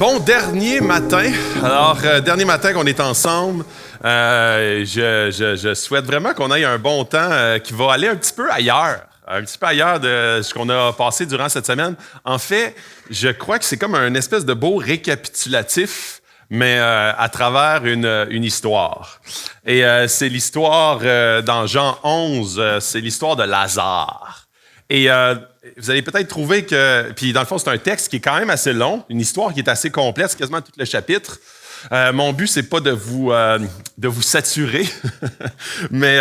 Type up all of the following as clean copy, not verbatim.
Bon dernier matin. Alors, dernier matin qu'on est ensemble, je souhaite vraiment qu'on ait un bon temps qui va aller un petit peu ailleurs de ce qu'on a passé durant cette semaine. En fait, je crois que c'est comme un espèce de beau récapitulatif, mais à travers une histoire. Et c'est l'histoire dans Jean 11, c'est l'histoire de Lazare. Et vous allez peut-être trouver que... Puis dans le fond, c'est un texte qui est quand même assez long, une histoire qui est assez complète, c'est quasiment tout le chapitre. Mon but, c'est pas de vous saturer, mais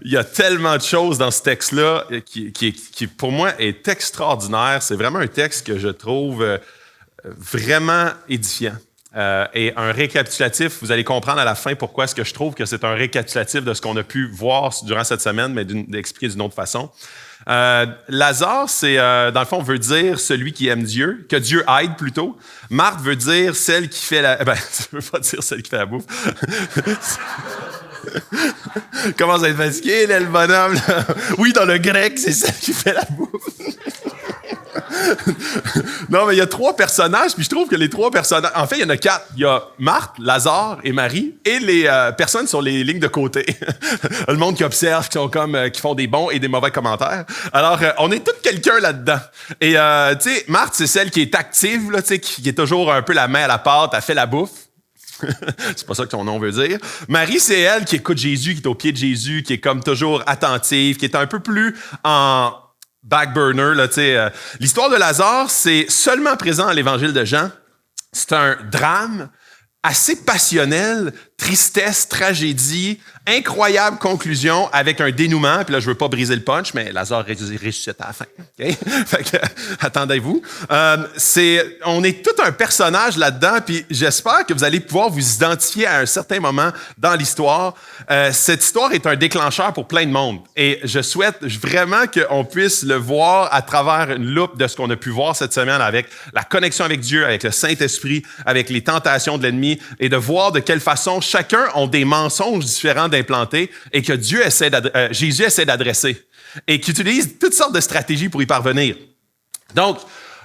il y a tellement de choses dans ce texte-là qui, pour moi, est extraordinaire. C'est vraiment un texte que je trouve vraiment édifiant. Et un récapitulatif, vous allez comprendre à la fin pourquoi est-ce que je trouve que c'est un récapitulatif de ce qu'on a pu voir durant cette semaine, mais d'expliquer d'une autre façon. Lazare, c'est, dans le fond, veut dire celui qui aime Dieu, que Dieu aide plutôt. Marthe veut dire celle qui fait la... ça veut pas dire celle qui fait la bouffe. Commence à être fatigué, là, le bonhomme. Là. Oui, dans le grec, c'est celle qui fait la bouffe. Non, mais il y a 3 personnages, puis je trouve que les 3 personnages... En fait, il y en a 4. Il y a Marthe, Lazare et Marie, et les personnes sur les lignes de côté. Le monde qui observe, qui font des bons et des mauvais commentaires. Alors, on est tous quelqu'un là-dedans. Et, tu sais, Marthe, c'est celle qui est active, là, tu sais, qui est toujours un peu la main à la pâte, elle fait la bouffe. C'est pas ça que son nom veut dire. Marie, c'est elle qui écoute Jésus, qui est au pied de Jésus, qui est comme toujours attentive, qui est un peu plus en... back burner, là, tu sais. L'histoire de Lazare, c'est seulement présent à l'Évangile de Jean. C'est un drame assez passionnel, tristesse, tragédie, incroyable conclusion avec un dénouement. Puis là, je veux pas briser le punch, mais Lazare ressuscite à la fin. Okay? Fait que, attendez-vous. On est tout un personnage là-dedans, puis j'espère que vous allez pouvoir vous identifier à un certain moment dans l'histoire. Cette histoire est un déclencheur pour plein de monde. Et je souhaite vraiment qu'on puisse le voir à travers une loupe de ce qu'on a pu voir cette semaine avec la connexion avec Dieu, avec le Saint-Esprit, avec les tentations de l'ennemi, et de voir de quelle façon chacun a des mensonges différents d'implanter et que Jésus essaie d'adresser et qui utilise toutes sortes de stratégies pour y parvenir. Donc,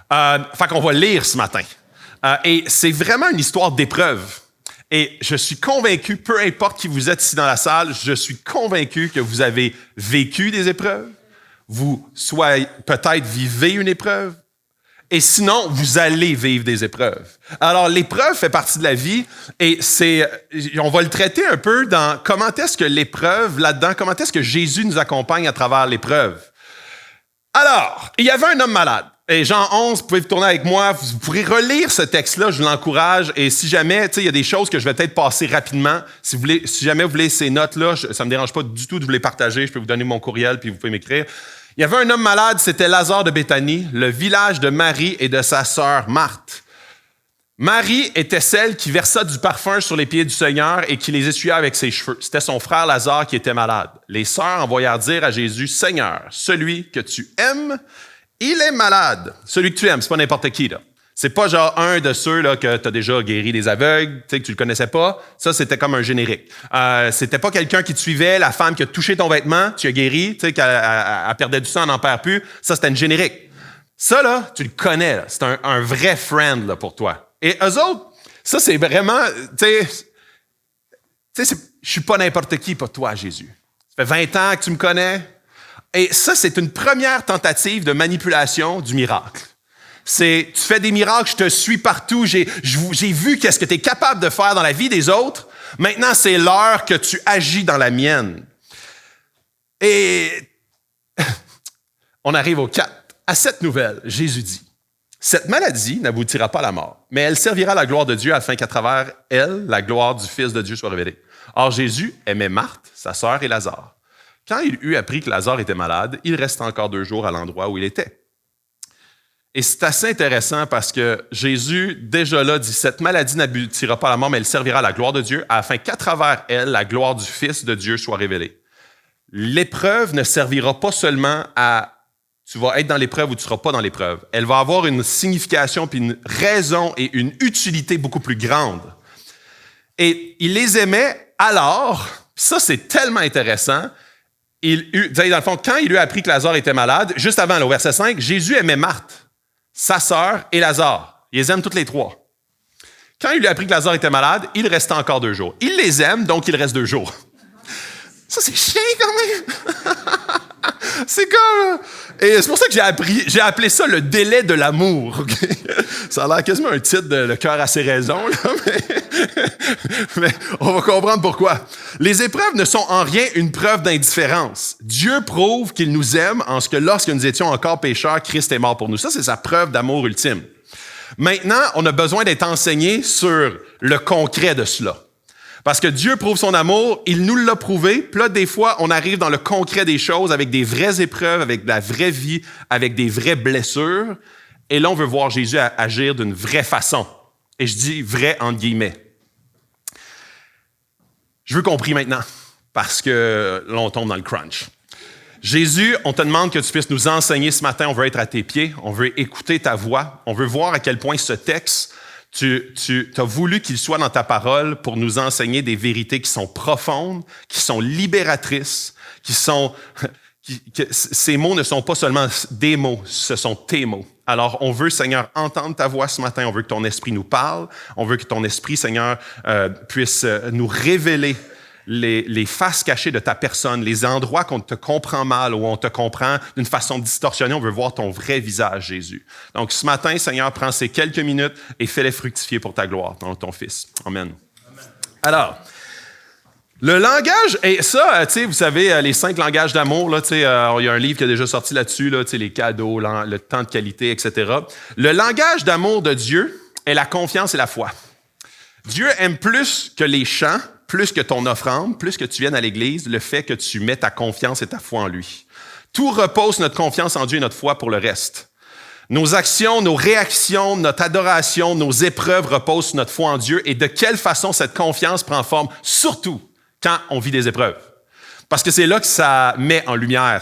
fait qu'on va lire ce matin. Et c'est vraiment une histoire d'épreuve. Et je suis convaincu, peu importe qui vous êtes ici dans la salle, je suis convaincu que vous avez vécu des épreuves. Peut-être vivez une épreuve. Et sinon, vous allez vivre des épreuves. Alors, l'épreuve fait partie de la vie et on va le traiter un peu dans comment est-ce que l'épreuve, là-dedans, comment est-ce que Jésus nous accompagne à travers l'épreuve. Alors, il y avait un homme malade. Et Jean 11, vous pouvez tourner avec moi, vous pourrez relire ce texte-là, je vous l'encourage. Et si jamais, tu sais, il y a des choses que je vais peut-être passer rapidement, si jamais vous voulez ces notes-là, ça me dérange pas du tout de vous les partager, je peux vous donner mon courriel puis vous pouvez m'écrire. Il y avait un homme malade, c'était Lazare de Béthanie, le village de Marie et de sa sœur Marthe. Marie était celle qui versa du parfum sur les pieds du Seigneur et qui les essuya avec ses cheveux. C'était son frère Lazare qui était malade. Les sœurs envoyèrent dire à Jésus, « Seigneur, celui que tu aimes, il est malade. » Celui que tu aimes, c'est pas n'importe qui, là. C'est pas genre un de ceux là, que tu as déjà guéri des aveugles, que tu le connaissais pas. Ça, c'était comme un générique. C'était pas quelqu'un qui te suivait, la femme qui a touché ton vêtement, tu as guéri, qu'elle perdait du sang, elle n'en perd plus. Ça, c'était une générique. Ça, là, tu le connais. Là. C'est un vrai friend là, pour toi. Et eux autres, ça, c'est vraiment... Tu sais, je suis pas n'importe qui pour toi, Jésus. Ça fait 20 ans que tu me connais. Et ça, c'est une première tentative de manipulation du miracle. Tu fais des miracles, je te suis partout, j'ai vu qu'est-ce que tu es capable de faire dans la vie des autres. Maintenant, c'est l'heure que tu agis dans la mienne. Et on arrive au 4. À cette nouvelle, Jésus dit, « Cette maladie n'aboutira pas à la mort, mais elle servira à la gloire de Dieu afin qu'à travers elle, la gloire du Fils de Dieu soit révélée. » Or, Jésus aimait Marthe, sa sœur et Lazare. Quand il eut appris que Lazare était malade, il resta encore 2 jours à l'endroit où il était. Et c'est assez intéressant parce que Jésus, déjà là, dit « Cette maladie n'aboutira pas à la mort, mais elle servira à la gloire de Dieu, afin qu'à travers elle, la gloire du Fils de Dieu soit révélée. » L'épreuve ne servira pas seulement à « tu vas être dans l'épreuve ou tu ne seras pas dans l'épreuve ». Elle va avoir une signification, puis une raison et une utilité beaucoup plus grande. Et il les aimait alors, ça c'est tellement intéressant, dans le fond, quand il eut appris que Lazare était malade, juste avant, là, au verset 5, Jésus aimait Marthe, sa sœur et Lazare. Il les aime toutes les 3. Quand il lui a appris que Lazare était malade, il restait encore 2 jours. Il les aime, donc il reste 2 jours. Ça, c'est chiant quand même. C'est comme... Et c'est pour ça que j'ai appelé ça le délai de l'amour. Okay? Ça a l'air quasiment un titre de Le cœur a ses raisons, là, mais on va comprendre pourquoi. Les épreuves ne sont en rien une preuve d'indifférence. Dieu prouve qu'il nous aime en ce que lorsque nous étions encore pécheurs, Christ est mort pour nous. Ça, c'est sa preuve d'amour ultime. Maintenant, on a besoin d'être enseigné sur le concret de cela. Parce que Dieu prouve son amour, il nous l'a prouvé. Puis là, des fois, on arrive dans le concret des choses avec des vraies épreuves, avec de la vraie vie, avec des vraies blessures. Et là, on veut voir Jésus agir d'une vraie façon. Et je dis « vrai » entre guillemets. Je veux compris maintenant, parce que là, on tombe dans le crunch. Jésus, on te demande que tu puisses nous enseigner ce matin. On veut être à tes pieds, on veut écouter ta voix. On veut voir à quel point ce texte... Tu as voulu qu'il soit dans ta parole pour nous enseigner des vérités qui sont profondes, qui sont libératrices, ces mots ne sont pas seulement des mots, ce sont tes mots. Alors, on veut, Seigneur, entendre ta voix ce matin. On veut que ton esprit nous parle. On veut que ton esprit, Seigneur, puisse nous révéler les faces cachées de ta personne, les endroits qu'on te comprend mal ou on te comprend d'une façon distorsionnée. On veut voir ton vrai visage, Jésus. Donc, ce matin, Seigneur, prends ces quelques minutes et fais-les fructifier pour ta gloire, dans ton Fils. Amen. Alors, le langage, et ça, tu sais, vous savez, les 5 langages d'amour, là, tu sais, il y a un livre qui a déjà sorti là-dessus, là, tu sais, les cadeaux, le temps de qualité, etc. Le langage d'amour de Dieu est la confiance et la foi. Dieu aime plus que les chants, plus que ton offrande, plus que tu viennes à l'Église, le fait que tu mets ta confiance et ta foi en lui. Tout repose notre confiance en Dieu et notre foi pour le reste. Nos actions, nos réactions, notre adoration, nos épreuves reposent sur notre foi en Dieu et de quelle façon cette confiance prend forme, surtout quand on vit des épreuves. Parce que c'est là que ça met en lumière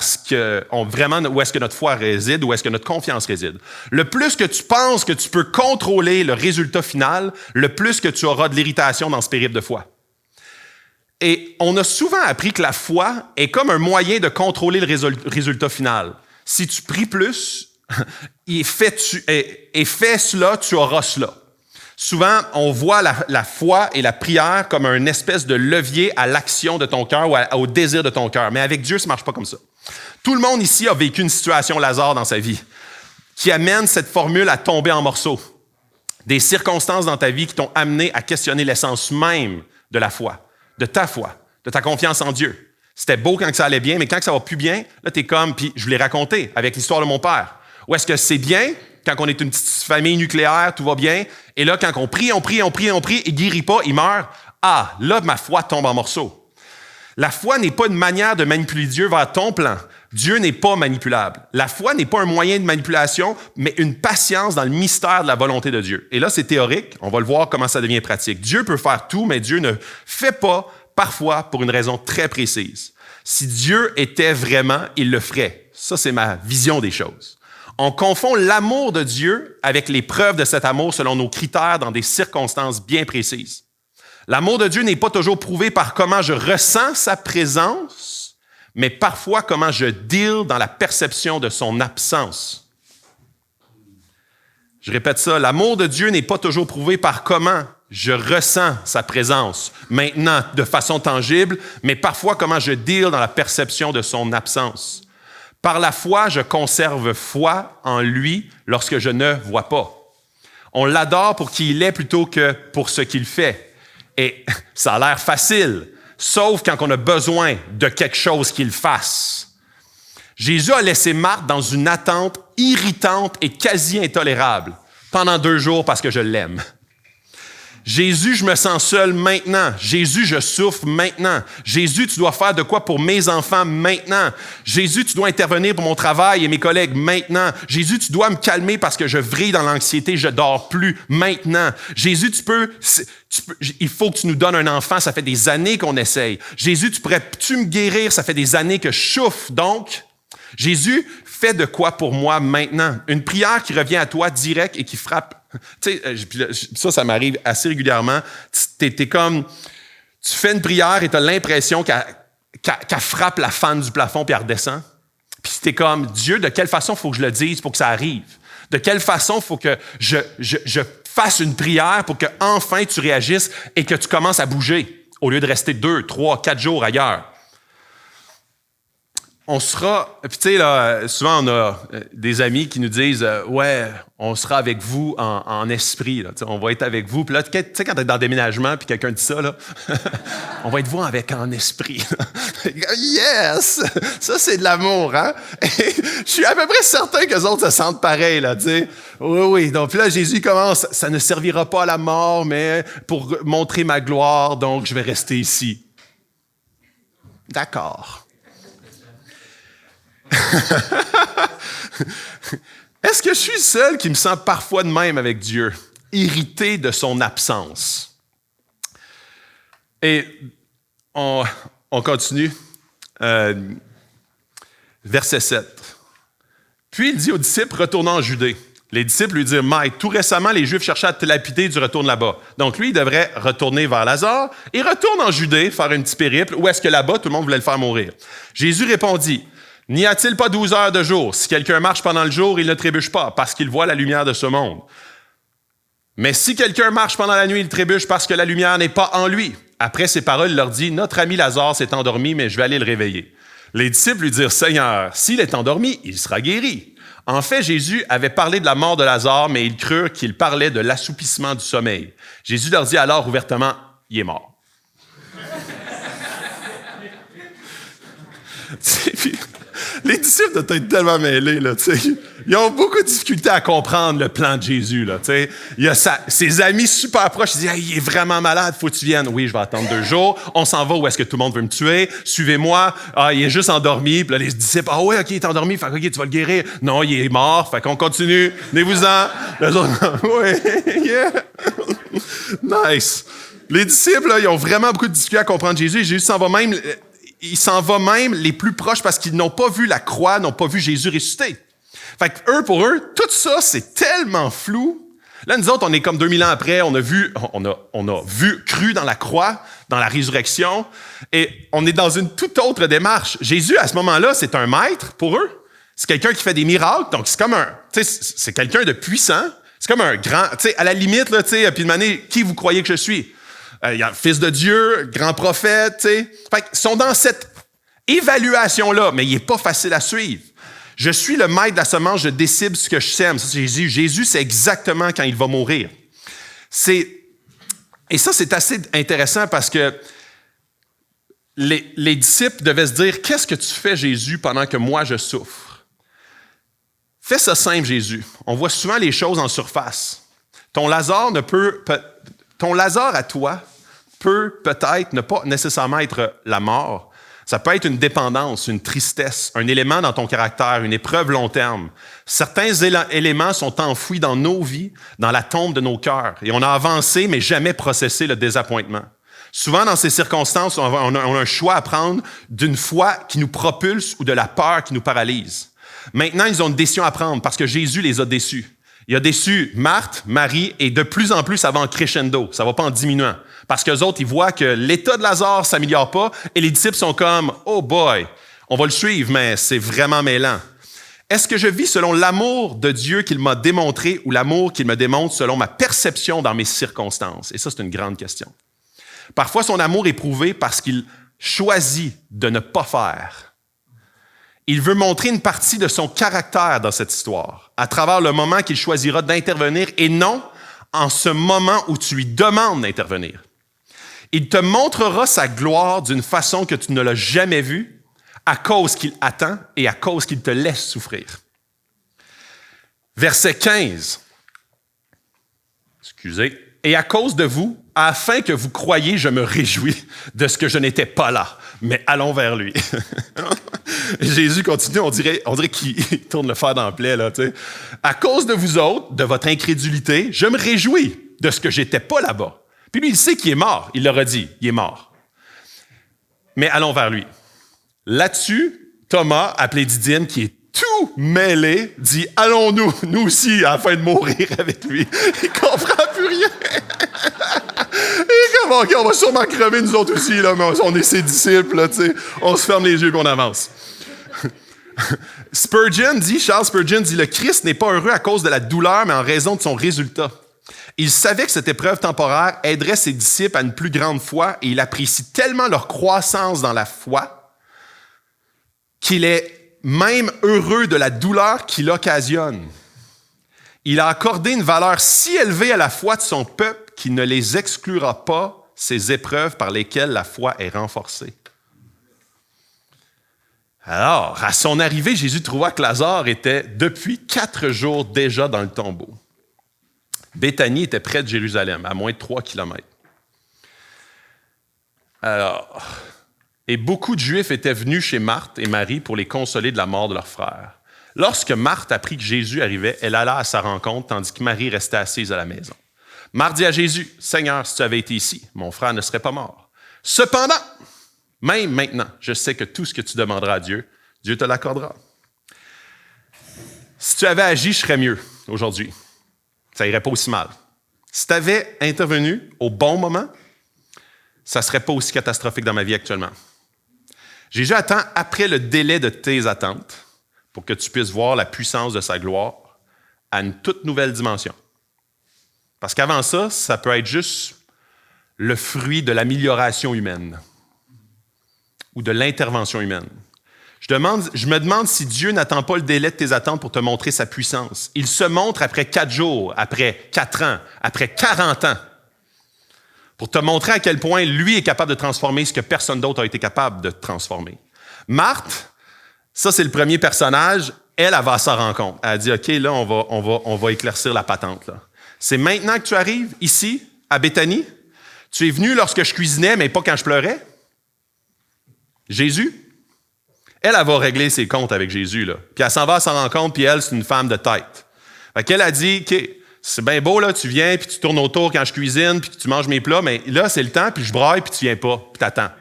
vraiment où est-ce que notre foi réside, où est-ce que notre confiance réside. Le plus que tu penses que tu peux contrôler le résultat final, le plus que tu auras de l'irritation dans ce périple de foi. Et on a souvent appris que la foi est comme un moyen de contrôler le résultat final. Si tu pries plus, et fais cela, tu auras cela. Souvent, on voit la foi et la prière comme une espèce de levier à l'action de ton cœur ou au désir de ton cœur. Mais avec Dieu, ça ne marche pas comme ça. Tout le monde ici a vécu une situation Lazare dans sa vie qui amène cette formule à tomber en morceaux. Des circonstances dans ta vie qui t'ont amené à questionner l'essence même de la foi, de ta confiance en Dieu. C'était beau quand ça allait bien, mais quand ça va plus bien, là, t'es comme, puis je vous l'ai raconté avec l'histoire de mon père. Où est-ce que c'est bien, quand on est une petite famille nucléaire, tout va bien, et là, quand on prie, il guérit pas, il meurt, ah, là, ma foi tombe en morceaux. La foi n'est pas une manière de manipuler Dieu vers ton plan. Dieu n'est pas manipulable. La foi n'est pas un moyen de manipulation, mais une patience dans le mystère de la volonté de Dieu. Et là, c'est théorique. On va le voir comment ça devient pratique. Dieu peut faire tout, mais Dieu ne fait pas parfois pour une raison très précise. Si Dieu était vraiment, il le ferait. Ça, c'est ma vision des choses. On confond l'amour de Dieu avec les preuves de cet amour selon nos critères dans des circonstances bien précises. L'amour de Dieu n'est pas toujours prouvé par comment je ressens sa présence, mais parfois comment je deal dans la perception de son absence. Je répète ça, l'amour de Dieu n'est pas toujours prouvé par comment je ressens sa présence, maintenant de façon tangible, mais parfois comment je deal dans la perception de son absence. Par la foi, je conserve foi en lui lorsque je ne vois pas. On l'adore pour qui il est plutôt que pour ce qu'il fait. Et ça a l'air facile, sauf quand on a besoin de quelque chose qu'il fasse. Jésus a laissé Marthe dans une attente irritante et quasi intolérable pendant 2 jours parce que je l'aime. Jésus, je me sens seul maintenant. Jésus, je souffre maintenant. Jésus, tu dois faire de quoi pour mes enfants maintenant. Jésus, tu dois intervenir pour mon travail et mes collègues maintenant. Jésus, tu dois me calmer parce que je vrille dans l'anxiété, je dors plus maintenant. Jésus, il faut que tu nous donnes un enfant, ça fait des années qu'on essaye. Jésus, pourrais-tu me guérir? Ça fait des années que je souffre. Donc, Jésus, fais de quoi pour moi maintenant? Une prière qui revient à toi direct et qui frappe. Tu sais, ça m'arrive assez régulièrement. T'es comme, tu fais une prière et tu as l'impression qu'elle frappe la fente du plafond puis elle redescend. Puis t'es comme, Dieu, de quelle façon il faut que je le dise pour que ça arrive? De quelle façon il faut que je fasses une prière pour que enfin tu réagisses et que tu commences à bouger au lieu de rester 2, 3, 4 jours ailleurs. On sera, puis tu sais, là, souvent on a des amis qui nous disent ouais, on sera avec vous en esprit, là, on va être avec vous. Puis là, tu sais, quand tu es dans le déménagement, puis quelqu'un dit ça, là, on va être vous avec en esprit. Yes! Ça, c'est de l'amour, hein? Et je suis à peu près certain qu'eux autres se sentent pareil, là, tu sais. Oui, oui. Donc là, Jésus commence, ça ne servira pas à la mort, mais pour montrer ma gloire, donc je vais rester ici. D'accord. Est-ce que je suis seul qui me sent parfois de même avec Dieu, irrité de son absence? Et on continue. Verset 7. Puis il dit aux disciples, retournant en Judée. Les disciples lui dirent, Maître, tout récemment, les Juifs cherchaient à te lapider, tu retournes là-bas. Donc lui, il devrait retourner vers Lazare et retourne en Judée, faire un petit périple, ou est-ce que là-bas, tout le monde voulait le faire mourir? Jésus répondit, n'y a-t-il pas 12 heures de jour? Si quelqu'un marche pendant le jour, il ne trébuche pas, parce qu'il voit la lumière de ce monde. Mais si quelqu'un marche pendant la nuit, il trébuche parce que la lumière n'est pas en lui. Après ces paroles, il leur dit, notre ami Lazare s'est endormi, mais je vais aller le réveiller. Les disciples lui dirent, Seigneur, s'il est endormi, il sera guéri. En fait, Jésus avait parlé de la mort de Lazare, mais ils crurent qu'il parlait de l'assoupissement du sommeil. Jésus leur dit alors ouvertement, il est mort. Les disciples doivent être tellement mêlés, là, tu sais. Ils ont beaucoup de difficultés à comprendre le plan de Jésus, là, tu sais. Il y a ses amis super proches, ils disent, hey, il est vraiment malade, faut que tu viennes. Oui, je vais attendre 2 jours. On s'en va où est-ce que tout le monde veut me tuer? Suivez-moi. Ah, il est juste endormi. Puis là, les disciples, ah ouais, OK, il est endormi. Fait OK, tu vas le guérir. Non, il est mort. Fait qu'on continue. Venez-vous-en. Les autres, oui, yeah. Nice. Les disciples, là, ils ont vraiment beaucoup de difficultés à comprendre Jésus. Jésus s'en va même... Il s'en va même les plus proches parce qu'ils n'ont pas vu la croix, n'ont pas vu Jésus ressusciter. Fait que pour eux, tout ça, c'est tellement flou. Là, nous autres, on est comme 2000 ans après, on a vu, cru dans la croix, dans la résurrection, et on est dans une toute autre démarche. Jésus, à ce moment-là, c'est un maître pour eux. C'est quelqu'un qui fait des miracles, donc c'est comme c'est quelqu'un de puissant. C'est comme un grand, à la limite, là, puis de manière, qui vous croyez que je suis? Il y a fils de Dieu, grand prophète, tu sais. Fait qu'ils sont dans cette évaluation-là, mais il n'est pas facile à suivre. Je suis le maître de la semence, je décide ce que je sème. Ça, c'est Jésus. Jésus, c'est exactement quand il va mourir. Et ça, c'est assez intéressant parce que les disciples devaient se dire, qu'est-ce que tu fais, Jésus, pendant que moi, je souffre? Fais ça simple, Jésus. On voit souvent les choses en surface. Ton Lazare à toi peut peut-être ne pas nécessairement être la mort. Ça peut être une dépendance, une tristesse, un élément dans ton caractère, une épreuve long terme. Certains éléments sont enfouis dans nos vies, dans la tombe de nos cœurs. Et on a avancé, mais jamais processé le désappointement. Souvent, dans ces circonstances, on a un choix à prendre d'une foi qui nous propulse ou de la peur qui nous paralyse. Maintenant, ils ont une décision à prendre parce que Jésus les a déçus. Il a déçu Marthe, Marie, et de plus en plus, ça va en crescendo. Ça va pas en diminuant. Parce qu'eux autres, ils voient que l'état de Lazare s'améliore pas, et les disciples sont comme, oh boy, on va le suivre, mais c'est vraiment mêlant. Est-ce que je vis selon l'amour de Dieu qu'il m'a démontré ou l'amour qu'il me démontre selon ma perception dans mes circonstances? Et ça, c'est une grande question. Parfois, son amour est prouvé parce qu'il choisit de ne pas faire. Il veut montrer une partie de son caractère dans cette histoire, à travers le moment qu'il choisira d'intervenir et non en ce moment où tu lui demandes d'intervenir. Il te montrera sa gloire d'une façon que tu ne l'as jamais vue à cause qu'il attend et à cause qu'il te laisse souffrir. Verset 15. Excusez. Et à cause de vous, afin que vous croyiez, je me réjouis de ce que je n'étais pas là, mais allons vers lui. Jésus continue, on dirait qu'il tourne le fer dans le plaie, là, tu sais. À cause de vous autres, de votre incrédulité, je me réjouis de ce que j'étais pas là-bas. Puis lui, il sait qu'il est mort. Il leur a dit, il est mort. Mais allons vers lui. Là-dessus, Thomas, appelé Didyme, qui est tout mêlé, dit, allons-nous, nous aussi, afin de mourir avec lui. Il comprend plus rien. Et comme, OK, on va sûrement crever nous autres aussi, là, mais on est ses disciples, là, tu sais. On se ferme les yeux et on avance. Charles Spurgeon dit, le Christ n'est pas heureux à cause de la douleur, mais en raison de son résultat. Il savait que cette épreuve temporaire aiderait ses disciples à une plus grande foi et il apprécie tellement leur croissance dans la foi qu'il est même heureux de la douleur qu'il occasionne. Il a accordé une valeur si élevée à la foi de son peuple qu'il ne les exclura pas ces épreuves par lesquelles la foi est renforcée. Alors, à son arrivée, Jésus trouva que Lazare était depuis 4 jours déjà dans le tombeau. Béthanie était près de Jérusalem, à moins de 3 kilomètres. Alors, et beaucoup de Juifs étaient venus chez Marthe et Marie pour les consoler de la mort de leur frère. Lorsque Marthe apprit que Jésus arrivait, elle alla à sa rencontre, tandis que Marie restait assise à la maison. Marthe dit à Jésus, « Seigneur, si tu avais été ici, mon frère ne serait pas mort. Cependant, même maintenant, je sais que tout ce que tu demanderas à Dieu, Dieu te l'accordera. Si tu avais agi, je serais mieux aujourd'hui. Ça irait pas aussi mal. Si tu avais intervenu au bon moment, ça ne serait pas aussi catastrophique dans ma vie actuellement. Jésus attend après le délai de tes attentes pour que tu puisses voir la puissance de sa gloire à une toute nouvelle dimension. Parce qu'avant ça, ça peut être juste le fruit de l'amélioration humaine ou de l'intervention humaine. Je me demande si Dieu n'attend pas le délai de tes attentes pour te montrer sa puissance. Il se montre après 4 jours, après 4 ans, après 40 ans, pour te montrer à quel point lui est capable de transformer ce que personne d'autre a été capable de transformer. Marthe, ça c'est le premier personnage, elle va à sa rencontre. Elle dit, OK, là, on va éclaircir la patente. Là. C'est maintenant que tu arrives ici, à Béthanie. Tu es venu lorsque je cuisinais, mais pas quand je pleurais. Jésus, elle va régler ses comptes avec Jésus. Là. Puis elle s'en va à sa rencontre, puis elle, c'est une femme de tête. Fait qu'elle a dit, OK, c'est bien beau, là, tu viens, puis tu tournes autour quand je cuisine, puis tu manges mes plats, mais là, c'est le temps, puis je braille, puis tu viens pas, puis t'attends.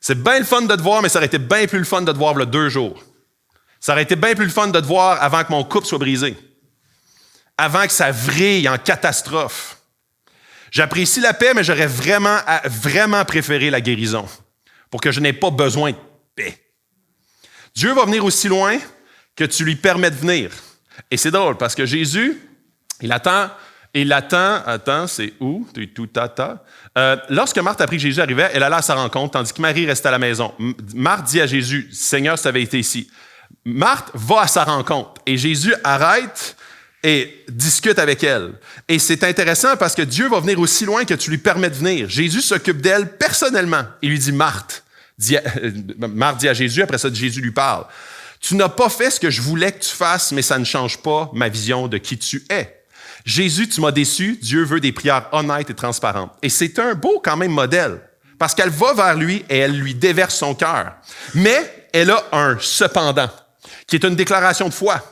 C'est bien le fun de te voir, mais ça aurait été bien plus le fun de te voir là 2 jours. Ça aurait été bien plus le fun de te voir avant que mon couple soit brisé. Avant que ça vrille en catastrophe. J'apprécie la paix, mais j'aurais vraiment préféré la guérison pour que je n'ai pas besoin de paix. Dieu va venir aussi loin que tu lui permets de venir. Et c'est drôle parce que Jésus, il attend, c'est où? Lorsque Marthe apprit que Jésus arrivait, elle alla à sa rencontre, tandis que Marie restait à la maison. Marthe dit à Jésus, Seigneur, si tu avais été ici. Marthe va à sa rencontre et Jésus arrête et discute avec elle. Et c'est intéressant parce que Dieu va venir aussi loin que tu lui permets de venir. Jésus s'occupe d'elle personnellement. Il lui dit, Marthe dit à Jésus, après ça, Jésus lui parle. Tu n'as pas fait ce que je voulais que tu fasses, mais ça ne change pas ma vision de qui tu es. Jésus, tu m'as déçu. Dieu veut des prières honnêtes et transparentes. Et c'est un beau quand même modèle parce qu'elle va vers lui et elle lui déverse son cœur. Mais elle a un cependant qui est une déclaration de foi.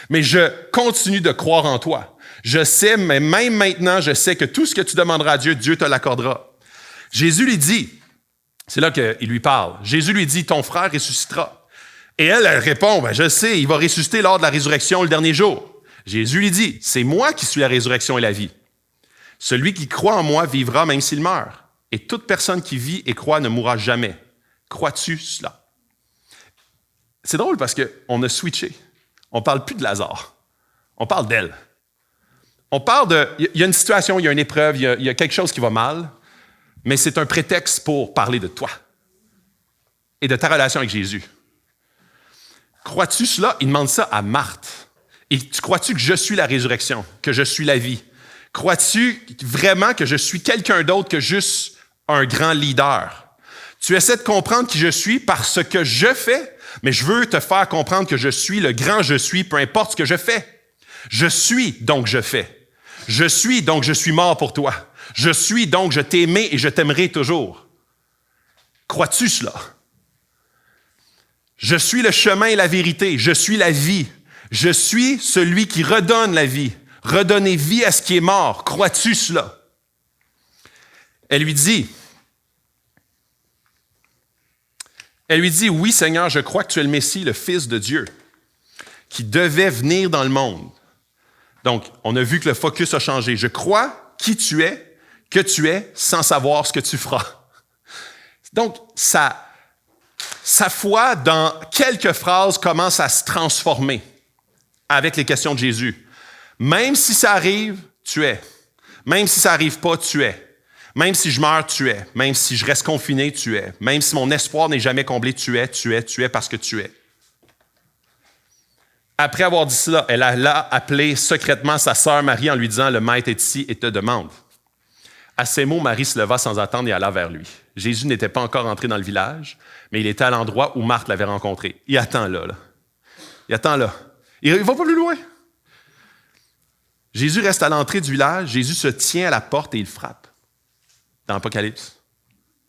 Mais je continue de croire en toi. Je sais, mais même maintenant, je sais que tout ce que tu demanderas à Dieu, Dieu te l'accordera. Jésus lui dit, c'est là qu'il lui parle, Jésus lui dit, ton frère ressuscitera. Et elle répond, je sais, il va ressusciter lors de la résurrection le dernier jour. Jésus lui dit, c'est moi qui suis la résurrection et la vie. Celui qui croit en moi vivra même s'il meurt. Et toute personne qui vit et croit ne mourra jamais. Crois-tu cela? C'est drôle parce qu'on a switché. On ne parle plus de Lazare. On parle d'elle. On parle de... Il y a une situation, il y a une épreuve, il y a quelque chose qui va mal, mais c'est un prétexte pour parler de toi et de ta relation avec Jésus. Crois-tu cela? Il demande ça à Marthe. Et crois-tu que je suis la résurrection, que je suis la vie? Crois-tu vraiment que je suis quelqu'un d'autre que juste un grand leader? Tu essaies de comprendre qui je suis par ce que je fais, mais je veux te faire comprendre que je suis le grand je suis, peu importe ce que je fais. Je suis, donc je fais. Je suis, donc je suis mort pour toi. Je suis, donc je t'ai aimé et je t'aimerai toujours. Crois-tu cela? Je suis le chemin et la vérité. Je suis la vie. Je suis celui qui redonne la vie. Redonner vie à ce qui est mort. Crois-tu cela? Elle lui dit, oui Seigneur, je crois que tu es le Messie, le Fils de Dieu, qui devait venir dans le monde. Donc, on a vu que le focus a changé. Je crois qui tu es, que tu es, sans savoir ce que tu feras. Donc, sa foi, dans quelques phrases, commence à se transformer avec les questions de Jésus. Même si ça arrive, tu es. Même si ça n'arrive pas, tu es. Même si je meurs, tu es. Même si je reste confiné, tu es. Même si mon espoir n'est jamais comblé, tu es parce que tu es. Après avoir dit cela, elle alla appeler secrètement sa sœur Marie en lui disant, le maître est ici et te demande. À ces mots, Marie se leva sans attendre et alla vers lui. Jésus n'était pas encore entré dans le village, mais il était à l'endroit où Marthe l'avait rencontré. Il attend là. Il attend là. Il ne va pas plus loin. Jésus reste à l'entrée du village. Jésus se tient à la porte et il frappe. Dans l'Apocalypse.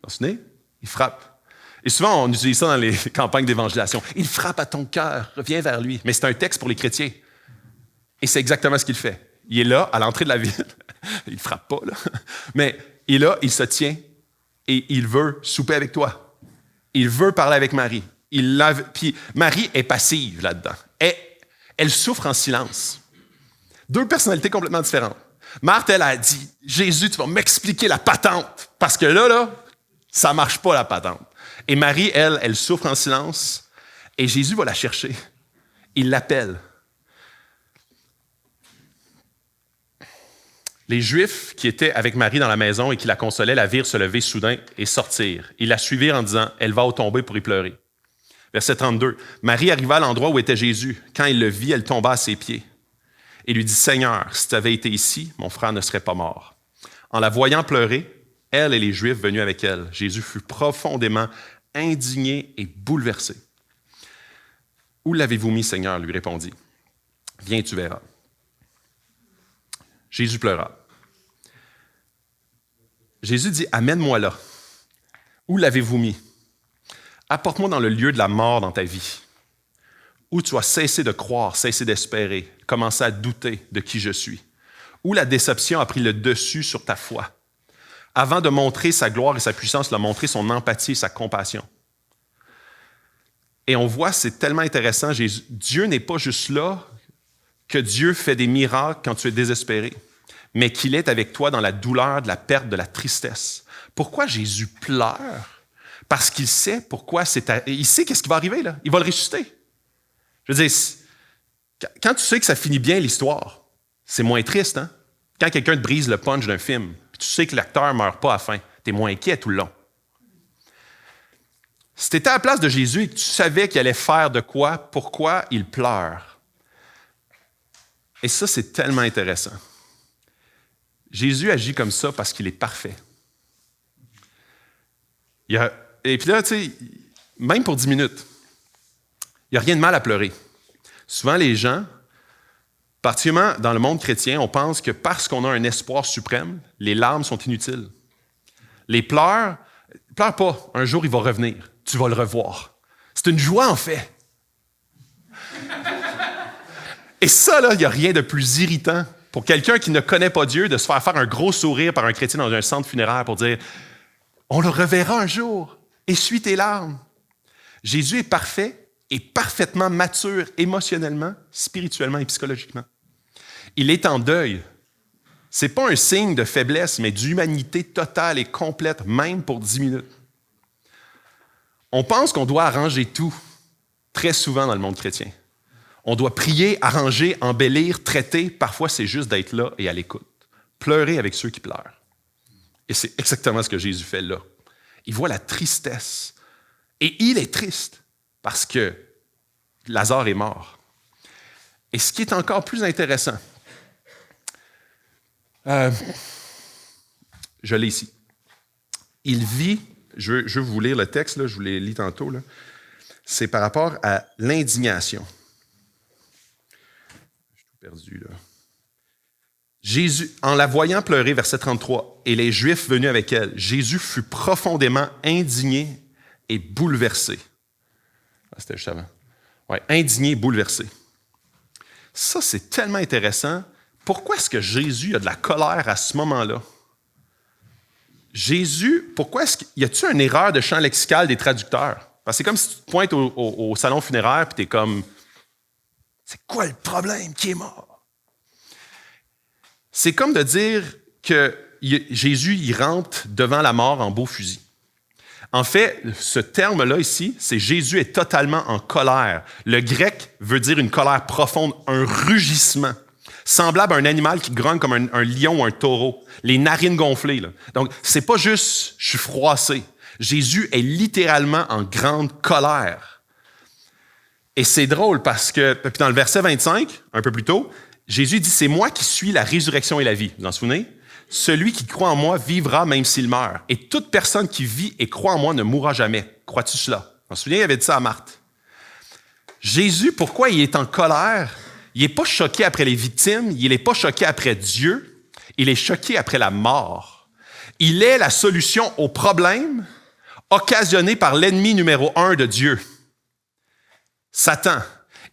Vous vous souvenez? Il frappe. Et souvent, on utilise ça dans les campagnes d'évangélisation. Il frappe à ton cœur, reviens vers lui. Mais c'est un texte pour les chrétiens. Et c'est exactement ce qu'il fait. Il est là, à l'entrée de la ville. Il ne frappe pas, là. Mais il est là, il se tient et il veut souper avec toi. Il veut parler avec Marie. Puis Marie est passive là-dedans. Elle souffre en silence. Deux personnalités complètement différentes. Marthe, elle a dit, Jésus, tu vas m'expliquer la patente. Parce que là, ça ne marche pas, la patente. Et Marie, elle souffre en silence. Et Jésus va la chercher. Il l'appelle. Les Juifs qui étaient avec Marie dans la maison et qui la consolaient la virent se lever soudain et sortir. Ils la suivirent en disant, elle va au tomber pour y pleurer. Verset 32. Marie arriva à l'endroit où était Jésus. Quand il le vit, elle tomba à ses pieds et lui dit, Seigneur, si tu avais été ici, mon frère ne serait pas mort. En la voyant pleurer, elle et les Juifs venus avec elle, Jésus fut profondément indigné et bouleversé. Où l'avez-vous mis, Seigneur? Lui répondit. Viens, tu verras. Jésus pleura. Jésus dit, amène-moi là. Où l'avez-vous mis? Apporte-moi dans le lieu de la mort dans ta vie, où tu as cessé de croire, cessé d'espérer, commencé à douter de qui je suis, où la déception a pris le dessus sur ta foi. Avant de montrer sa gloire et sa puissance, il a montré son empathie et sa compassion. Et on voit, c'est tellement intéressant, Dieu n'est pas juste là que Dieu fait des miracles quand tu es désespéré, mais qu'il est avec toi dans la douleur, de la perte, de la tristesse. Pourquoi Jésus pleure? Parce qu'il sait pourquoi il sait qu'est-ce qui va arriver, là. Il va le ressusciter. Je veux dire, quand tu sais que ça finit bien l'histoire, c'est moins triste, hein? Quand quelqu'un te brise le punch d'un film, puis tu sais que l'acteur ne meurt pas à la fin, tu es moins inquiet tout le long. Si tu étais à la place de Jésus et que tu savais qu'il allait faire de quoi, pourquoi il pleure? Et ça, c'est tellement intéressant. Jésus agit comme ça parce qu'il est parfait. Et puis là, tu sais, même pour 10 minutes, il n'y a rien de mal à pleurer. Souvent, les gens, particulièrement dans le monde chrétien, on pense que parce qu'on a un espoir suprême, les larmes sont inutiles. Les pleurs, pleure pas, un jour il va revenir, tu vas le revoir. C'est une joie en fait. Et ça, là, il n'y a rien de plus irritant pour quelqu'un qui ne connaît pas Dieu de se faire un gros sourire par un chrétien dans un centre funéraire pour dire « On le reverra un jour, essuie tes larmes. » Jésus est parfait et parfaitement mature émotionnellement, spirituellement et psychologiquement. Il est en deuil. Ce n'est pas un signe de faiblesse, mais d'humanité totale et complète, même pour 10 minutes. On pense qu'on doit arranger tout, très souvent dans le monde chrétien. On doit prier, arranger, embellir, traiter. Parfois, c'est juste d'être là et à l'écoute. Pleurer avec ceux qui pleurent. Et c'est exactement ce que Jésus fait là. Il voit la tristesse. Et il est triste parce que Lazare est mort. Et ce qui est encore plus intéressant, je l'ai ici. Il vit, je veux vous lire le texte, là, je vous l'ai lu tantôt, là. C'est par rapport à l'indignation. Perdu, là. Jésus, en la voyant pleurer, verset 33, et les Juifs venus avec elle, Jésus fut profondément indigné et bouleversé. Ah, c'était juste avant. Ouais, indigné et bouleversé. Ça, c'est tellement intéressant. Pourquoi est-ce que Jésus a de la colère à ce moment-là? Jésus, pourquoi est-ce qu'il y a-t-il une erreur de champ lexical des traducteurs? Parce que c'est comme si tu te pointes au salon funéraire et tu es comme c'est quoi le problème? Qui est mort? C'est comme de dire que Jésus il rentre devant la mort en beau fusil. En fait, ce terme-là ici, c'est Jésus est totalement en colère. Le grec veut dire une colère profonde, un rugissement. semblable à un animal qui grogne comme un lion ou un taureau, les narines gonflées. Là. Donc, c'est pas juste « je suis froissé ». Jésus est littéralement en grande colère. Et c'est drôle parce que, puis dans le verset 25, un peu plus tôt, Jésus dit « C'est moi qui suis la résurrection et la vie ». Vous en souvenez? « Celui qui croit en moi vivra même s'il meurt. Et toute personne qui vit et croit en moi ne mourra jamais. Crois-tu cela? » Vous en souvenez, il avait dit ça à Marthe. Jésus, pourquoi il est en colère? Il n'est pas choqué après les victimes, il n'est pas choqué après Dieu, il est choqué après la mort. Il est la solution au problème occasionné par l'ennemi numéro 1 de Dieu, Satan.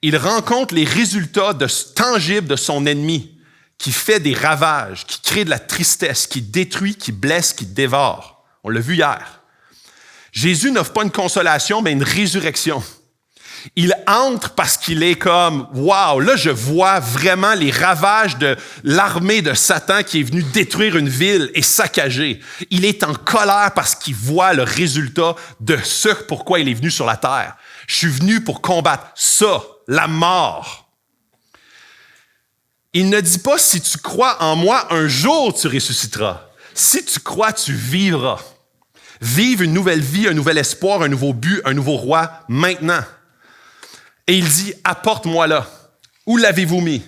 Il rencontre les résultats tangibles de son ennemi qui fait des ravages, qui crée de la tristesse, qui détruit, qui blesse, qui dévore. On l'a vu hier. Jésus n'offre pas une consolation, mais une résurrection. Il entre parce qu'il est comme « Wow, là, je vois vraiment les ravages de l'armée de Satan qui est venue détruire une ville et saccager. » Il est en colère parce qu'il voit le résultat de ce pourquoi il est venu sur la terre. Je suis venu pour combattre ça, la mort. Il ne dit pas « Si tu crois en moi, un jour tu ressusciteras. Si tu crois, tu vivras. » Vive une nouvelle vie, un nouvel espoir, un nouveau but, un nouveau roi maintenant. Et il dit, apporte-moi là. Où l'avez-vous mis?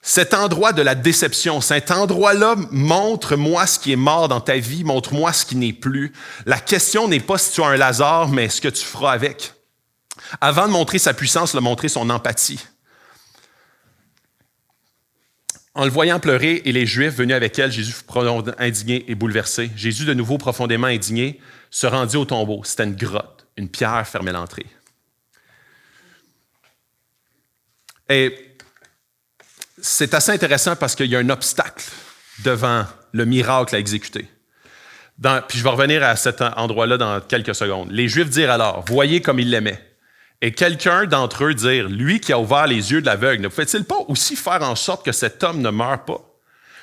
Cet endroit de la déception, cet endroit-là, montre-moi ce qui est mort dans ta vie, montre-moi ce qui n'est plus. La question n'est pas si tu as un Lazare, mais ce que tu feras avec. Avant de montrer sa puissance, il a montré son empathie. En le voyant pleurer et les Juifs venus avec elle, Jésus fut indigné et bouleversé. Jésus, de nouveau profondément indigné, se rendit au tombeau. C'était une grotte. Une pierre fermait l'entrée. Et c'est assez intéressant parce qu'il y a un obstacle devant le miracle à exécuter. Puis je vais revenir à cet endroit-là dans quelques secondes. Les Juifs dirent alors, voyez comme il l'aimait. Et quelqu'un d'entre eux dire, lui qui a ouvert les yeux de l'aveugle, ne pouvait-il pas aussi faire en sorte que cet homme ne meure pas?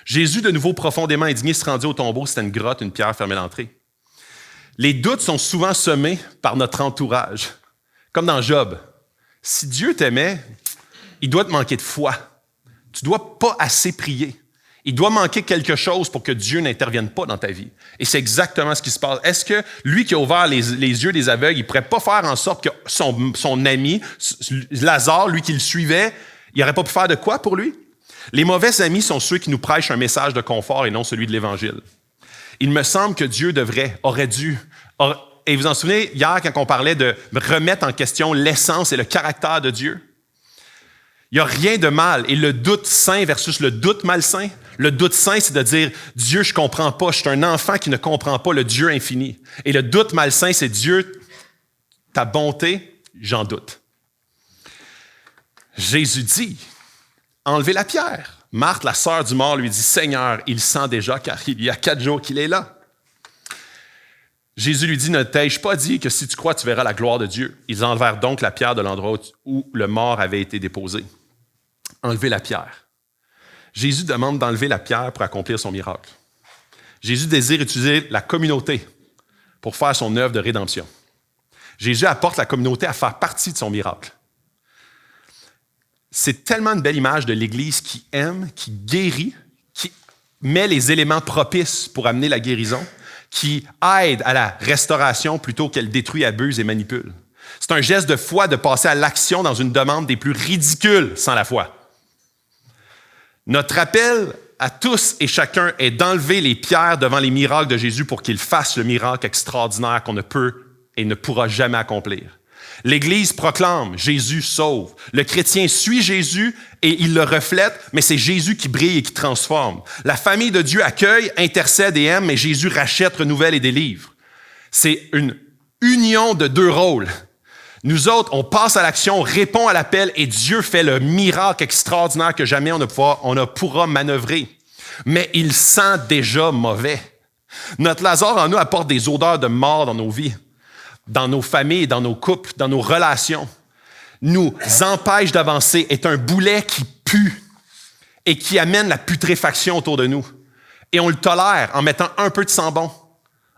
Jésus, de nouveau profondément indigné, se rendit au tombeau. C'était une grotte, une pierre fermait l'entrée. Les doutes sont souvent semés par notre entourage. Comme dans Job. Si Dieu t'aimait, il doit te manquer de foi. Tu ne dois pas assez prier. Il doit manquer quelque chose pour que Dieu n'intervienne pas dans ta vie. Et c'est exactement ce qui se passe. Est-ce que lui qui a ouvert les yeux des aveugles, il ne pourrait pas faire en sorte que son ami, Lazare, lui qui le suivait, il n'aurait pas pu faire de quoi pour lui? Les mauvais amis sont ceux qui nous prêchent un message de confort et non celui de l'Évangile. Il me semble que Dieu aurait dû... Et vous en souvenez, hier, quand on parlait de remettre en question l'essence et le caractère de Dieu? Il n'y a rien de mal. Et le doute saint versus le doute malsain, le doute saint, c'est de dire « Dieu, je ne comprends pas. Je suis un enfant qui ne comprend pas le Dieu infini. » Et le doute malsain, c'est « Dieu, ta bonté, j'en doute. » Jésus dit « Enlevez la pierre. » Marthe, la sœur du mort, lui dit « Seigneur, il sent déjà car il y a 4 jours qu'il est là. » Jésus lui dit « Ne t'ai-je pas dit que si tu crois, tu verras la gloire de Dieu? » Ils enlevèrent donc la pierre de l'endroit où le mort avait été déposé. Enlever la pierre. Jésus demande d'enlever la pierre pour accomplir son miracle. Jésus désire utiliser la communauté pour faire son œuvre de rédemption. Jésus apporte la communauté à faire partie de son miracle. C'est tellement une belle image de l'Église qui aime, qui guérit, qui met les éléments propices pour amener la guérison, qui aide à la restauration plutôt qu'elle détruit, abuse et manipule. C'est un geste de foi de passer à l'action dans une demande des plus ridicules sans la foi. Notre appel à tous et chacun est d'enlever les pierres devant les miracles de Jésus pour qu'il fasse le miracle extraordinaire qu'on ne peut et ne pourra jamais accomplir. L'Église proclame « Jésus sauve ». Le chrétien suit Jésus et il le reflète, mais c'est Jésus qui brille et qui transforme. La famille de Dieu accueille, intercède et aime, mais Jésus rachète, renouvelle et délivre. C'est une union de 2 rôles. Nous autres, on passe à l'action, on répond à l'appel et Dieu fait le miracle extraordinaire que jamais on ne pourra manœuvrer. Mais il sent déjà mauvais. Notre Lazare en nous apporte des odeurs de mort dans nos vies, dans nos familles, dans nos couples, dans nos relations. Nous empêche d'avancer, est un boulet qui pue et qui amène la putréfaction autour de nous. Et on le tolère en mettant un peu de sambon,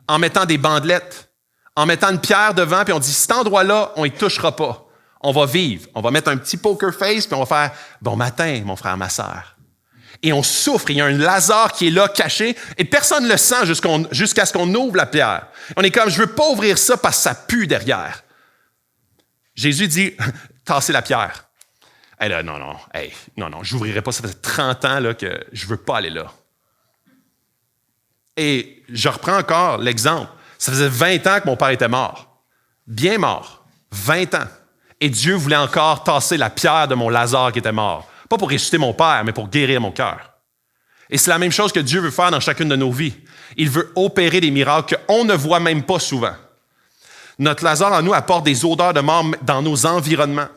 en mettant des bandelettes, en mettant une pierre devant, puis on dit, cet endroit-là, on y touchera pas. On va vivre. On va mettre un petit poker face, puis on va faire « Bon matin, mon frère, ma sœur. » Et on souffre, il y a un Lazare qui est là, caché, et personne ne le sent jusqu'à ce qu'on ouvre la pierre. On est comme « Je veux pas ouvrir ça parce que ça pue derrière. » Jésus dit « Tassez la pierre. » Elle là, non, j'ouvrirai pas, ça fait 30 ans là, que je veux pas aller là. Et je reprends encore l'exemple. Ça faisait 20 ans que mon père était mort. Bien mort. 20 ans. Et Dieu voulait encore tasser la pierre de mon Lazare qui était mort. Pas pour ressusciter mon père, mais pour guérir mon cœur. Et c'est la même chose que Dieu veut faire dans chacune de nos vies. Il veut opérer des miracles qu'on ne voit même pas souvent. Notre Lazare en nous apporte des odeurs de mort dans nos environnements.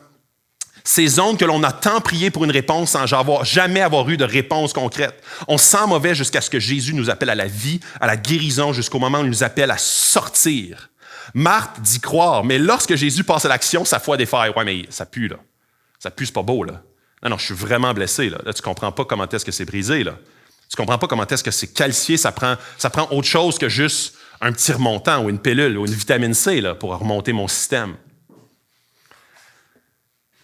Ces zones que l'on a tant prié pour une réponse sans jamais avoir eu de réponse concrète. On se sent mauvais jusqu'à ce que Jésus nous appelle à la vie, à la guérison, jusqu'au moment où il nous appelle à sortir. Marthe dit croire, mais lorsque Jésus passe à l'action, sa foi défaille. Ouais, mais ça pue, là. Ça pue, c'est pas beau, là. Non, je suis vraiment blessé, là. Là, tu comprends pas comment est-ce que c'est brisé, là. Tu comprends pas comment est-ce que c'est calcié. Ça prend autre chose que juste un petit remontant ou une pilule ou une vitamine C, là, pour remonter mon système.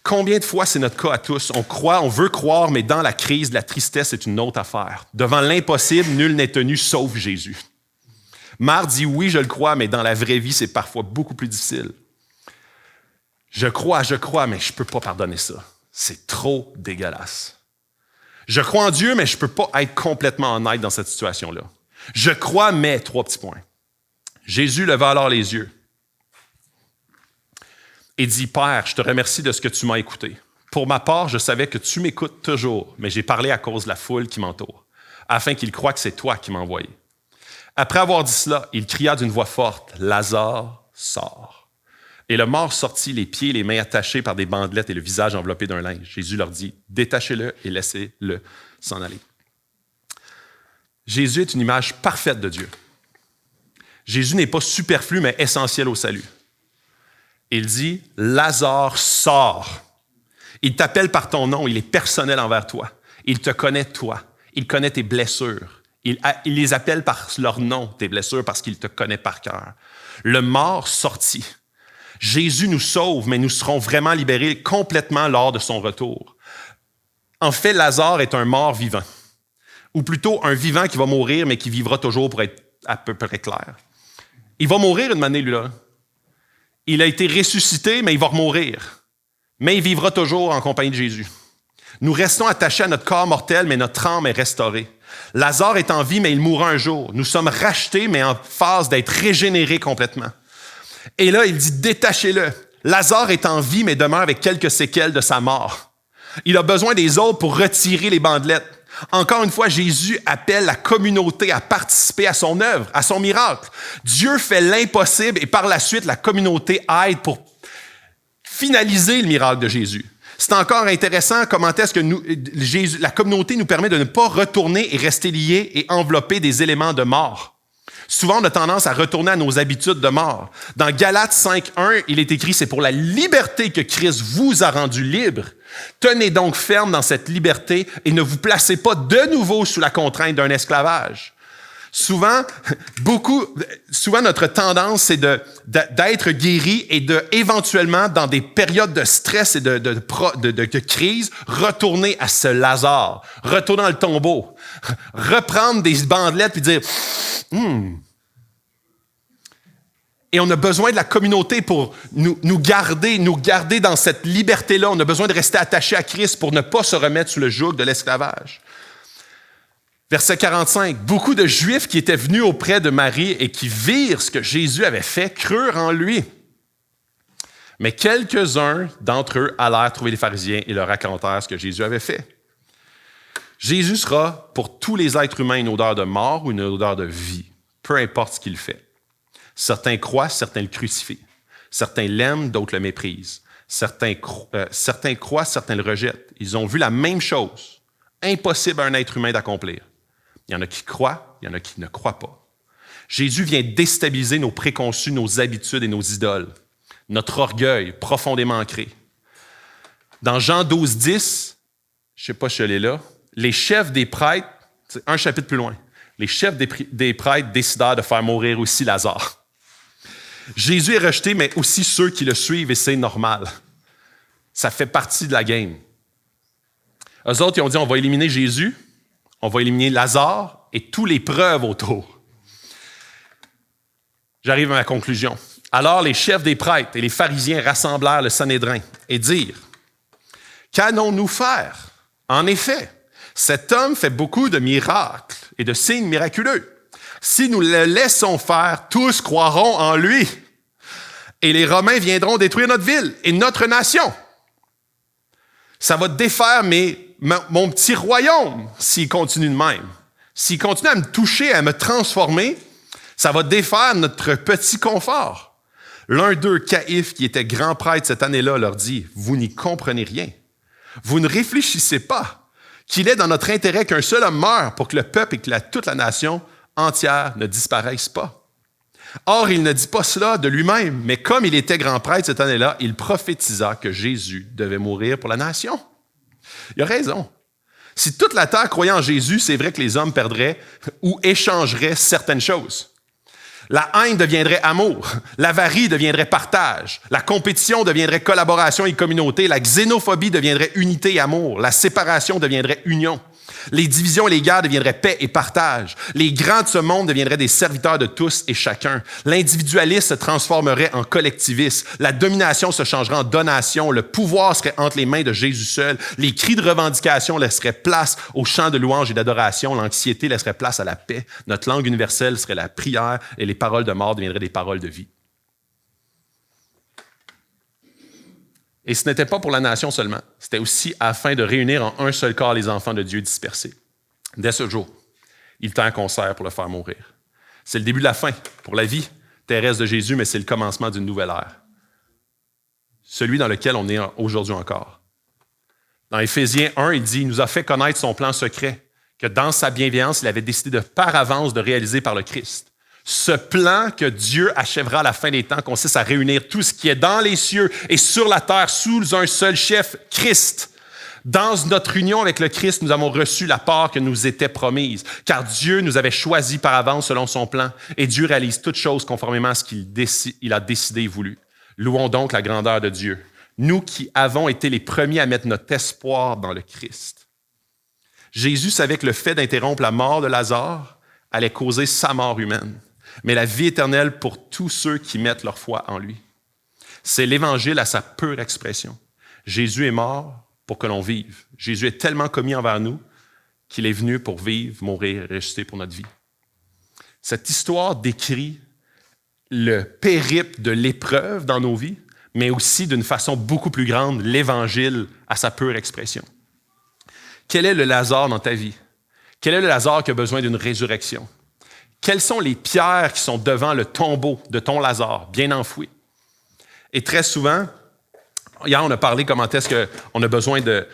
Combien de fois c'est notre cas à tous? On veut croire, mais dans la crise, la tristesse est une autre affaire. Devant l'impossible, nul n'est tenu sauf Jésus. Marthe dit oui, je le crois, mais dans la vraie vie, c'est parfois beaucoup plus difficile. Je crois, mais je ne peux pas pardonner ça. C'est trop dégueulasse. Je crois en Dieu, mais je ne peux pas être complètement honnête dans cette situation-là. Je crois, mais 3 petits points. Jésus leva alors les yeux et dit, « Père, je te remercie de ce que tu m'as écouté. Pour ma part, je savais que tu m'écoutes toujours, mais j'ai parlé à cause de la foule qui m'entoure, afin qu'ils croient que c'est toi qui m'as envoyé. » Après avoir dit cela, il cria d'une voix forte, « Lazare, sors. » Et le mort sortit, les pieds et les mains attachés par des bandelettes et le visage enveloppé d'un linge. Jésus leur dit, « Détachez-le et laissez-le s'en aller. » Jésus est une image parfaite de Dieu. Jésus n'est pas superflu, mais essentiel au salut. Il dit, « Lazare, sors. » Il t'appelle par ton nom, il est personnel envers toi. Il te connaît, toi. Il connaît tes blessures. Il les appelle par leur nom, tes blessures, parce qu'il te connaît par cœur. Le mort sortit. Jésus nous sauve, mais nous serons vraiment libérés complètement lors de son retour. En fait, Lazare est un mort vivant, ou plutôt un vivant qui va mourir, mais qui vivra toujours pour être à peu près clair. Il va mourir une année, lui-là. Il a été ressuscité, mais il va mourir. Mais il vivra toujours en compagnie de Jésus. Nous restons attachés à notre corps mortel, mais notre âme est restaurée. Lazare est en vie, mais il mourra un jour. Nous sommes rachetés, mais en phase d'être régénérés complètement. Et là, il dit, détachez-le. Lazare est en vie, mais demeure avec quelques séquelles de sa mort. Il a besoin des autres pour retirer les bandelettes. Encore une fois, Jésus appelle la communauté à participer à son œuvre, à son miracle. Dieu fait l'impossible et par la suite, la communauté aide pour finaliser le miracle de Jésus. C'est encore intéressant comment est-ce que la communauté nous permet de ne pas retourner et rester liés et envelopper des éléments de mort. Souvent, on a tendance à retourner à nos habitudes de mort. Dans Galates 5.1, il est écrit « C'est pour la liberté que Christ vous a rendu libre. Tenez donc ferme dans cette liberté et ne vous placez pas de nouveau sous la contrainte d'un esclavage. » Souvent, notre tendance, c'est d'être guéri et éventuellement, dans des périodes de stress et de crise, retourner à ce Lazare, retourner dans le tombeau, reprendre des bandelettes puis dire Et on a besoin de la communauté pour nous garder dans cette liberté-là. On a besoin de rester attachés à Christ pour ne pas se remettre sous le joug de l'esclavage. Verset 45, « Beaucoup de Juifs qui étaient venus auprès de Marie et qui virent ce que Jésus avait fait crurent en lui. Mais quelques-uns d'entre eux allèrent trouver les pharisiens et leur racontèrent ce que Jésus avait fait. » Jésus sera pour tous les êtres humains une odeur de mort ou une odeur de vie, peu importe ce qu'il fait. Certains croient, certains le crucifient. Certains l'aiment, d'autres le méprisent. Certains croient, certains le rejettent. Ils ont vu la même chose. Impossible à un être humain d'accomplir. Il y en a qui croient, il y en a qui ne croient pas. Jésus vient déstabiliser nos préconçus, nos habitudes et nos idoles, notre orgueil profondément ancré. Dans Jean 12.10, je ne sais pas si je l'ai là, les chefs des prêtres, c'est un chapitre plus loin, les chefs des prêtres décidèrent de faire mourir aussi Lazare. Jésus est rejeté, mais aussi ceux qui le suivent, et c'est normal. Ça fait partie de la game. Eux autres, ils ont dit, on va éliminer Jésus, on va éliminer Lazare et tous les preuves autour. J'arrive à ma conclusion. Alors les chefs des prêtres et les pharisiens rassemblèrent le Sanhédrin et dirent, « Qu'allons-nous faire? En effet, cet homme fait beaucoup de miracles et de signes miraculeux. Si nous le laissons faire, tous croiront en lui. Et les Romains viendront détruire notre ville et notre nation. Ça va défaire mon petit royaume s'il continue de même. S'il continue à me toucher, à me transformer, ça va défaire notre petit confort. » L'un d'eux, Caïphe, qui était grand prêtre cette année-là, leur dit, « Vous n'y comprenez rien. Vous ne réfléchissez pas qu'il est dans notre intérêt qu'un seul homme meure pour que le peuple et que toute la nation entière ne disparaissent pas. Or, il ne dit pas cela de lui-même, mais comme il était grand prêtre cette année-là, il prophétisa que Jésus devait mourir pour la nation. » Il a raison. Si toute la terre croyait en Jésus, c'est vrai que les hommes perdraient ou échangeraient certaines choses. La haine deviendrait amour, l'avarie deviendrait partage, la compétition deviendrait collaboration et communauté, la xénophobie deviendrait unité et amour, la séparation deviendrait union, les divisions et les guerres deviendraient paix et partage, les grands de ce monde deviendraient des serviteurs de tous et chacun, l'individualisme se transformerait en collectivisme, la domination se changerait en donation, le pouvoir serait entre les mains de Jésus seul, les cris de revendication laisseraient place aux chants de louange et d'adoration, l'anxiété laisserait place à la paix, notre langue universelle serait la prière et les paroles de mort deviendraient des paroles de vie. Et ce n'était pas pour la nation seulement, c'était aussi afin de réunir en un seul corps les enfants de Dieu dispersés. Dès ce jour, il tint un concert pour le faire mourir. C'est le début de la fin pour la vie terrestre de Jésus, mais c'est le commencement d'une nouvelle ère. Celui dans lequel on est aujourd'hui encore. Dans Éphésiens 1, il dit, il nous a fait connaître son plan secret, que dans sa bienveillance, il avait décidé de par avance de réaliser par le Christ. Ce plan que Dieu achèvera à la fin des temps consiste à réunir tout ce qui est dans les cieux et sur la terre sous un seul chef, Christ. Dans notre union avec le Christ, nous avons reçu la part que nous était promise, car Dieu nous avait choisis par avance selon son plan, et Dieu réalise toutes choses conformément à ce qu'il a décidé et voulu. Louons donc la grandeur de Dieu, nous qui avons été les premiers à mettre notre espoir dans le Christ. Jésus savait que le fait d'interrompre la mort de Lazare allait causer sa mort humaine, mais la vie éternelle pour tous ceux qui mettent leur foi en lui. C'est l'Évangile à sa pure expression. Jésus est mort pour que l'on vive. Jésus est tellement commis envers nous qu'il est venu pour vivre, mourir et ressusciter pour notre vie. Cette histoire décrit le périple de l'épreuve dans nos vies, mais aussi d'une façon beaucoup plus grande, l'Évangile à sa pure expression. Quel est le Lazare dans ta vie? Quel est le Lazare qui a besoin d'une résurrection? Quelles sont les pierres qui sont devant le tombeau de ton Lazare, bien enfoui? Et très souvent, hier, on a parlé comment est-ce qu'on a besoin de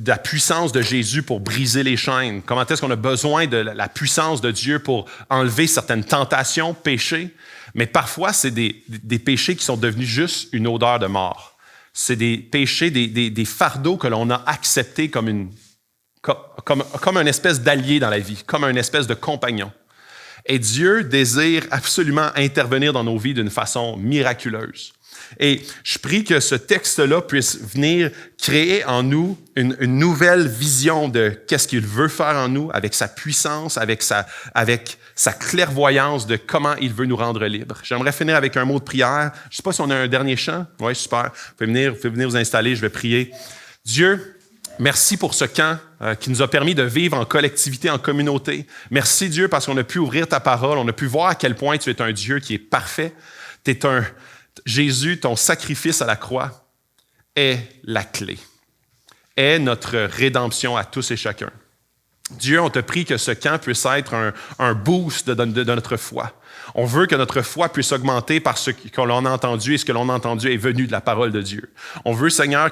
la puissance de Jésus pour briser les chaînes. Comment est-ce qu'on a besoin de la puissance de Dieu pour enlever certaines tentations, péchés. Mais parfois, c'est des péchés qui sont devenus juste une odeur de mort. C'est des péchés, des fardeaux que l'on a acceptés comme une espèce d'allié dans la vie, comme une espèce de compagnon. Et Dieu désire absolument intervenir dans nos vies d'une façon miraculeuse. Et je prie que ce texte-là puisse venir créer en nous une nouvelle vision de qu'est-ce qu'il veut faire en nous, avec sa puissance, avec sa clairvoyance de comment il veut nous rendre libres. J'aimerais finir avec un mot de prière. Je ne sais pas si on a un dernier chant. Oui, super. Vous pouvez venir vous installer, je vais prier. Dieu, merci pour ce camp qui nous a permis de vivre en collectivité, en communauté. Merci Dieu parce qu'on a pu ouvrir ta parole, on a pu voir à quel point tu es un Dieu qui est parfait. Jésus, ton sacrifice à la croix est la clé, est notre rédemption à tous et chacun. Dieu, on te prie que ce camp puisse être un boost de notre foi. On veut que notre foi puisse augmenter par ce qu'on a entendu et ce que l'on a entendu est venu de la parole de Dieu. On veut, Seigneur,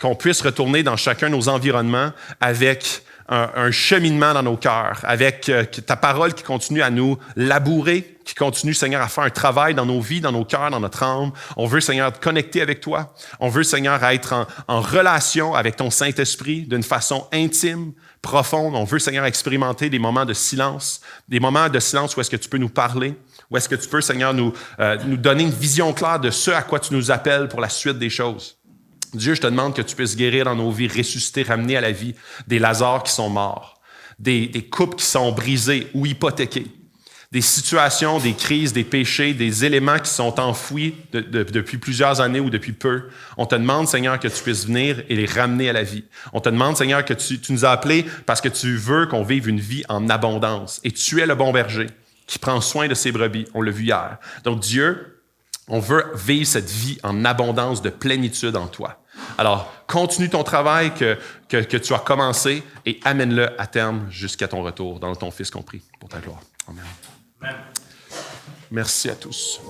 qu'on puisse retourner dans chacun de nos environnements avec un cheminement dans nos cœurs, avec ta parole qui continue à nous labourer, qui continue, Seigneur, à faire un travail dans nos vies, dans nos cœurs, dans notre âme. On veut, Seigneur, être connecté avec toi. On veut, Seigneur, être en relation avec ton Saint-Esprit d'une façon intime, profonde. On veut, Seigneur, expérimenter des moments de silence où est-ce que tu peux nous parler, où est-ce que tu peux, Seigneur, nous donner une vision claire de ce à quoi tu nous appelles pour la suite des choses. Dieu, je te demande que tu puisses guérir dans nos vies, ressusciter, ramener à la vie des Lazare qui sont morts, des couples qui sont brisés ou hypothéqués, des situations, des crises, des péchés, des éléments qui sont enfouis depuis plusieurs années ou depuis peu. On te demande, Seigneur, que tu puisses venir et les ramener à la vie. On te demande, Seigneur, que tu nous as appelés parce que tu veux qu'on vive une vie en abondance. Et tu es le bon berger qui prend soin de ses brebis. On l'a vu hier. Donc, Dieu, on veut vivre cette vie en abondance de plénitude en toi. Alors, continue ton travail que tu as commencé et amène-le à terme jusqu'à ton retour, dans ton Fils compris, pour ta gloire. Amen. Merci à tous.